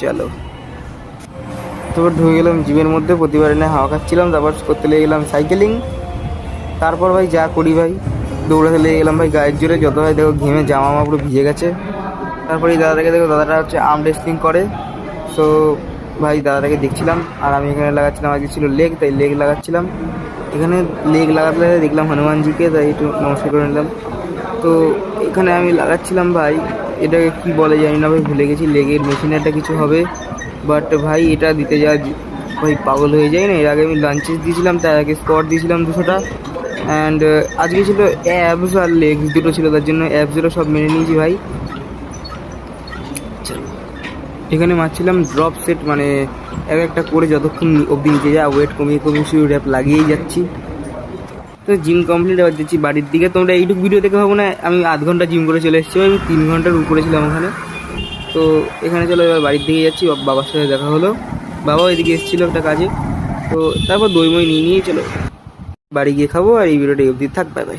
চলো তারপর ঢুকে গেলাম জিমের মধ্যে, প্রতিবার এনে হাওয়া খাচ্ছিলাম, তারপর করতে লেগে গেলাম সাইকেলিং। তারপর ভাই যা করি ভাই, দৌড়াতে লেগে গেলাম ভাই গায়ের জোরে, যত ভাই দেখো ঘেমে জামা মা পুরো ভিজে গেছে। তারপরে এই দাদাটাকে দেখো, দাদাটা হচ্ছে আর্ম রেসলিং করে। সো ভাই দাদাটাকে দেখছিলাম, আর আমি এখানে লাগাচ্ছিলাম, আজকে ছিল লেগ, তাই লেগ লাগাচ্ছিলাম। এখানে লেগ লাগাতে দেখলাম হনুমানজিকে, তাই একটু নমস্কার করে নিলাম। তো এখানে আমি লাগাচ্ছিলাম ভাই, এটাকে কি বলে জানি না ভাই, ভুলে গেছি। লেগের মেশিন একটা কিছু হবে, বাট ভাই এটা দিতে যা ভাই পাগল হয়ে যায় না। এর আগে আমি লাঞ্চেস দিয়েছিলাম, তার আগে স্কট দিয়েছিলাম 200টা। অ্যান্ড আজকে ছিল অ্যাবস আর লেগস দুটো ছিল, তার জন্য অ্যাবসগুলো সব মেনে নিয়েছি ভাই। এখানে মারছিলাম ড্রপ সেট, মানে এক একটা করে যতক্ষণ অবধি নিচে যায় ওয়েট কমিয়ে কমিয়ে শুধু র্যাপ লাগিয়েই যাচ্ছি। তো জিম কমপ্লিট আবার যাচ্ছি বাড়ির দিকে। তোমরা এইটুকু ভিডিও দেখে ভাবো না আমি আধ ঘন্টা জিম করে চলে এসেছি, আমি 3 ঘন্টার উপরে ছিলাম ওখানে। তো এখানে চলো এবার বাড়ির দিকে যাচ্ছি, বাবার সাথে দেখা হলো, বাবাও এদিকে এসেছিলো একটা কাজে। তো তারপর দই মই নিয়ে চলো বাড়ি গিয়ে খাবো। আর এই ভিডিওটা অবধি থাক, বাই বাই।